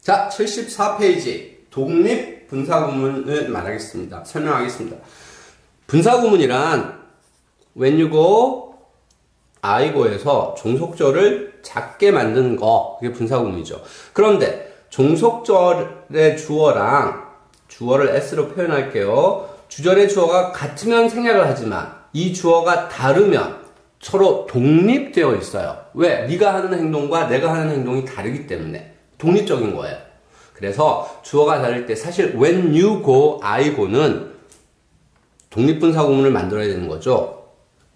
자, 74페이지 독립 분사구문을 말하겠습니다. 설명하겠습니다. 분사구문이란 when you go, I go에서 종속절을 작게 만드는 거, 그게 분사구문이죠. 그런데 종속절의 주어랑 주어를 s로 표현할게요. 주절의 주어가 같으면 생략을 하지만 이 주어가 다르면 서로 독립되어 있어요. 왜? 네가 하는 행동과 내가 하는 행동이 다르기 때문에 독립적인 거예요. 그래서 주어가 다를 때 사실 when you go, I go는 독립분사구문을 만들어야 되는 거죠.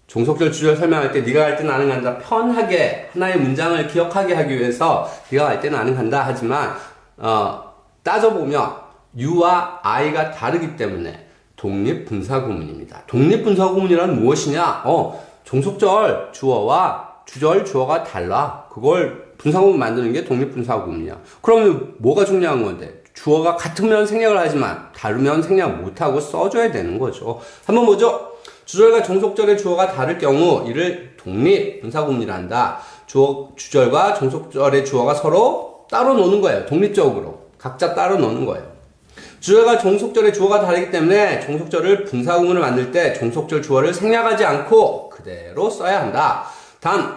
종속절, 주절 설명할 때 네가 갈 때 나는 간다 편하게 하나의 문장을 기억하게 하기 위해서 네가 갈 때 나는 간다 하지만 따져보면 you와 I가 다르기 때문에 독립분사구문입니다. 독립분사구문이란 무엇이냐? 종속절 주어와 주절 주어가 달라. 그걸 분사구문 만드는 게 독립분사구문이야. 그러면 뭐가 중요한 건데? 주어가 같으면 생략을 하지만 다르면 생략 못하고 써줘야 되는 거죠. 한번 보죠. 주절과 종속절의 주어가 다를 경우 이를 독립분사구문이라 한다. 주절과 종속절의 주어가 서로 따로 노는 거예요. 독립적으로. 각자 따로 노는 거예요. 주절과 종속절의 주어가 다르기 때문에 종속절을 분사구문을 만들 때 종속절 주어를 생략하지 않고 그대로 써야 한다. 단,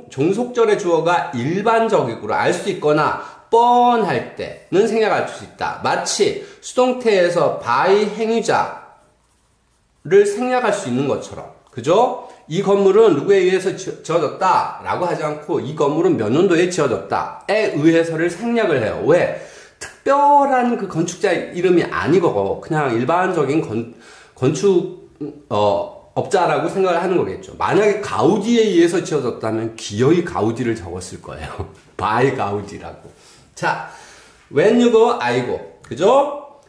종속절의 주어가 일반적으로 알 수 있거나 뻔할 때는 생략할 수 있다. 마치 수동태에서 by 행위자를 생략할 수 있는 것처럼. 그죠? 이 건물은 누구에 의해서 지어졌다 라고 하지 않고 이 건물은 몇 년도에 지어졌다 에 의해서를 생략을 해요. 왜? 특별한 그 건축자 이름이 아니고 그냥 일반적인 건축 업자라고 생각을 하는 거겠죠. 만약에 가우디에 의해서 지어졌다면 기어이 가우디를 적었을 거예요. by 가우디라고. 자, when you go, I go. 그죠?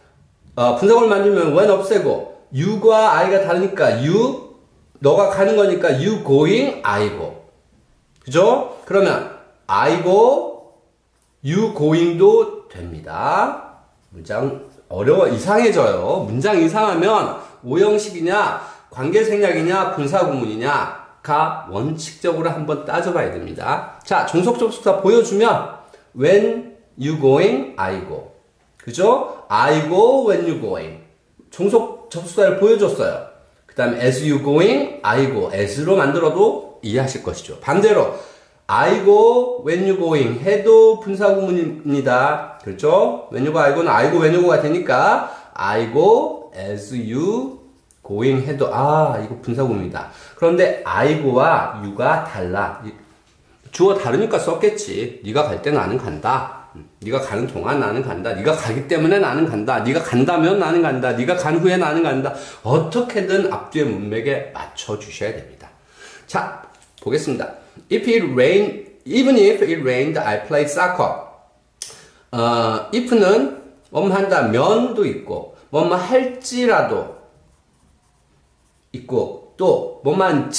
분사구문을 만들면 when 없애고 you과 I가 다르니까 you, 너가 가는 거니까 you going, I go. 그죠? 그러면 I go, you going도 됩니다. 문장 이상해져요. 문장 이상하면 오형식이냐 관계생략이냐 분사구문이냐가 원칙적으로 한번 따져봐야 됩니다. 자, 종속접속사 보여주면 when you going, I go. 그죠? I go when you going. 종속접속사를 보여줬어요. 그 다음에 as you going, I go. as로 만들어도 이해하실 것이죠. 반대로 I go when you going 해도 분사구문입니다. 그렇죠? when you go, I go는 I go, when you go가 되니까 I go as you going 해도 이거 분사구문이다. 그런데 I go와 you가 달라. 주어 다르니까 썼겠지. 네가 갈 때 나는 간다. 네가 가는 동안 나는 간다. 네가 가기 때문에 나는 간다. 네가 간다면 나는 간다. 네가 간 후에 나는 간다. 어떻게든 앞뒤의 문맥에 맞춰 주셔야 됩니다. 자, 보겠습니다. even if it rained, I played soccer. if는 뭐뭐 한다면도 있고, 뭐뭐 할지라도 있고, 또 뭐만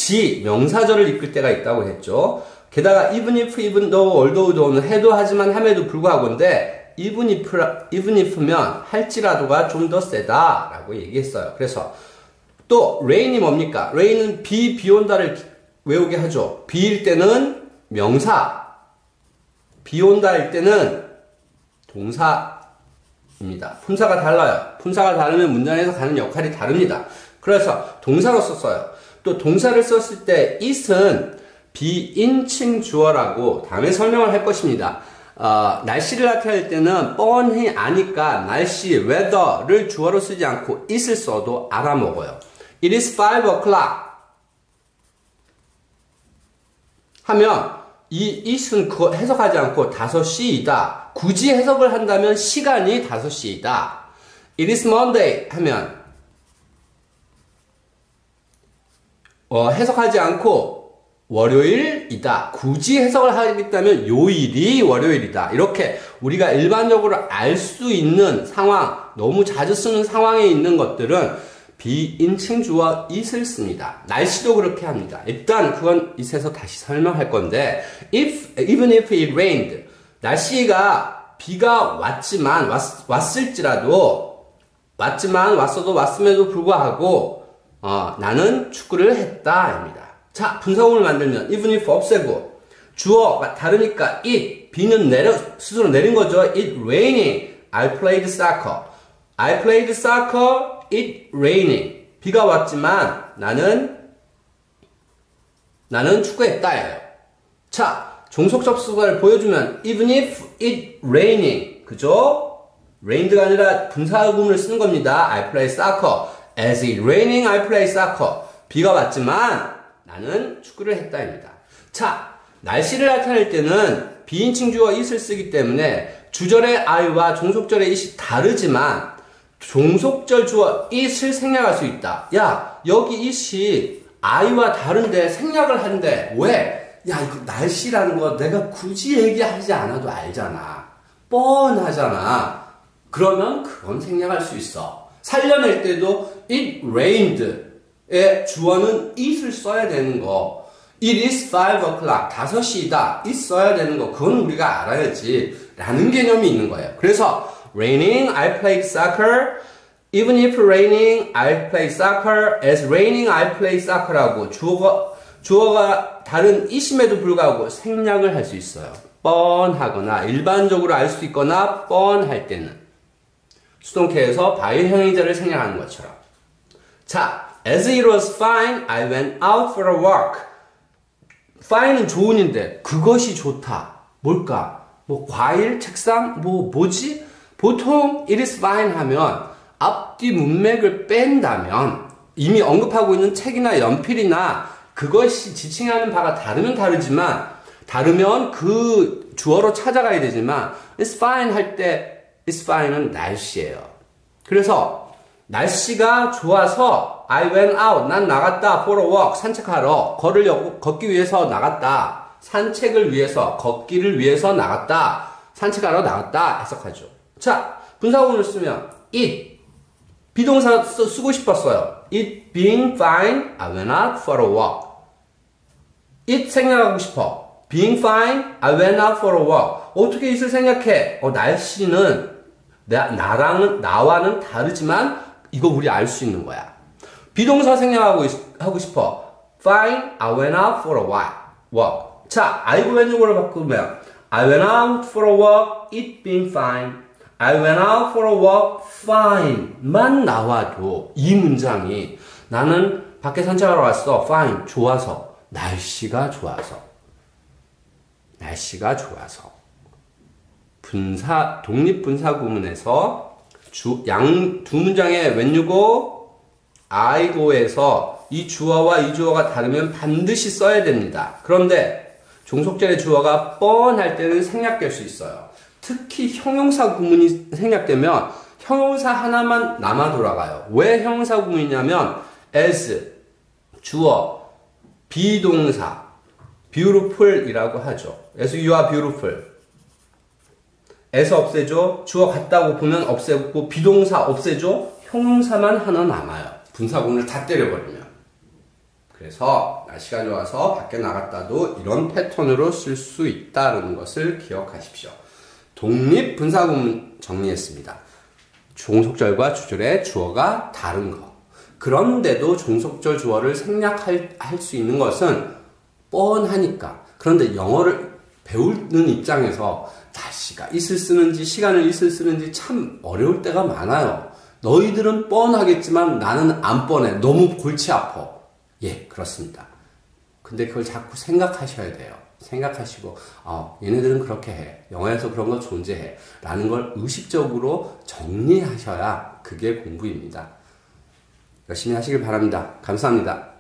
명사절을 이끌 때가 있다고 했죠. 게다가 even if, even though, although, though는 해도 하지만 함에도 불구하고인데 even if면 할지라도가 좀 더 세다라고 얘기했어요. 그래서 또 rain이 뭡니까? rain은 비 온다를 외우게 하죠. 비일 때는 명사, 비 온다일 때는 동사입니다. 품사가 달라요. 품사가 다르면 문장에서 가는 역할이 다릅니다. 그래서 동사로 썼어요. 또 동사를 썼을 때 it은 비인칭 주어라고 다음에 설명을 할 것입니다. 날씨를 나타낼 때는 뻔히 아니까 날씨, weather를 주어로 쓰지 않고 it을 써도 알아먹어요. It is 5 o'clock 하면 이 it은 그거 해석하지 않고 5시이다. 굳이 해석을 한다면 시간이 5시이다. It is Monday 하면 해석하지 않고 월요일이다. 굳이 해석을 하겠다면 요일이 월요일이다. 이렇게 우리가 일반적으로 알 수 있는 상황, 너무 자주 쓰는 상황에 있는 것들은 비인칭 주어 it을 씁니다. 날씨도 그렇게 합니다. 일단 그건 it에서 다시 설명할 건데 even if it rained 날씨가 비가 왔음에도 불구하고 나는 축구를 했다 입니다. 자, 분사구문을 만들면 even if 없애고 주어가 다르니까 it, B는 스스로 내린 거죠. It raining. I played soccer. I played soccer. It raining. 비가 왔지만 나는 축구했다예요. 자, 종속 접속사를 보여주면 even if it raining. 그죠? rained가 아니라 분사구문을 쓰는 겁니다. I play soccer. As it raining, I play soccer. 비가 왔지만 나는 축구를 했다입니다. 자, 날씨를 나타낼 때는 비인칭 주어 it을 쓰기 때문에 주절의 I와 종속절의 it이 다르지만 종속절 주어 it을 생략할 수 있다. 야, 여기 it이 I와 다른데 생략을 한대. 왜? 야, 이거 날씨라는 거 내가 굳이 얘기하지 않아도 알잖아. 뻔하잖아. 그러면 그건 생략할 수 있어. 살려낼 때도 it rained의 주어는 it을 써야 되는 거. It is 5 o'clock. 5시이다. it 써야 되는 거. 그건 우리가 알아야지. 라는 개념이 있는 거예요. 그래서 raining, I played soccer. Even if raining, I play soccer. As raining, I play soccer라고 주어가 다른 it임에도 불구하고 생략을 할 수 있어요. 뻔하거나 일반적으로 알 수 있거나 뻔할 때는 수동태에서 바이형이자를 생략하는 것처럼. 자, as it was fine, I went out for a walk. fine은 좋은인데 그것이 좋다. 뭘까? 뭐 과일, 책상, 뭐지? 보통 it is fine 하면 앞뒤 문맥을 뺀다면 이미 언급하고 있는 책이나 연필이나 그것이 지칭하는 바가 다르면 다르지만 다르면 그 주어로 찾아가야 되지만 it's fine 할 때 it's fine은 날씨예요. 그래서 날씨가 좋아서 I went out. 난 나갔다. for a walk. 산책하러. 걷기 위해서 나갔다. 산책을 위해서, 걷기를 위해서 나갔다. 산책하러 나갔다. 해석하죠. 자, 분사구문을 쓰면 it. 비동사 쓰고 싶었어요. It being fine, I went out for a walk. it 생략하고 싶어. being fine, I went out for a walk. 어떻게 it을 생략해? 날씨는 나와는 다르지만 이거 우리 알 수 있는 거야. 비동사 생략하고 싶어. fine, I went out for a walk. 자, I고 왼쪽으로 바꾸면 I went out for a walk, it being fine. I went out for a walk, fine. 만 나와도 이 문장이 나는 밖에 산책하러 왔어. fine, 좋아서. 날씨가 좋아서. 독립분사구문에서 두 문장의 when-유고, I고에서 이 주어와 이 주어가 다르면 반드시 써야 됩니다. 그런데 종속절의 주어가 뻔할 때는 생략될 수 있어요. 특히 형용사 구문이 생략되면 형용사 하나만 남아 돌아가요. 왜 형용사 구문이냐면 as, 주어, 비동사, beautiful이라고 하죠. as you are beautiful. as 없애죠. 주어 같다고 보면 없애고 비동사 없애죠. 형용사만 하나 남아요. 분사구문을 다 때려버리면. 그래서 날씨가 좋아서 밖에 나갔다도 이런 패턴으로 쓸 수 있다는 것을 기억하십시오. 독립분사구문 정리했습니다. 종속절과 주절의 주어가 다른 거. 그런데도 종속절 주어를 생략할 수 있는 것은 뻔하니까. 그런데 영어를 배우는 입장에서 날씨가 it을 쓰는지 시간을 it을 쓰는지 참 어려울 때가 많아요. 너희들은 뻔하겠지만 나는 안 뻔해. 너무 골치 아파. 예, 그렇습니다. 근데 그걸 자꾸 생각하셔야 돼요. 생각하시고 얘네들은 그렇게 해. 영어에서 그런 거 존재해. 라는 걸 의식적으로 정리하셔야 그게 공부입니다. 열심히 하시길 바랍니다. 감사합니다.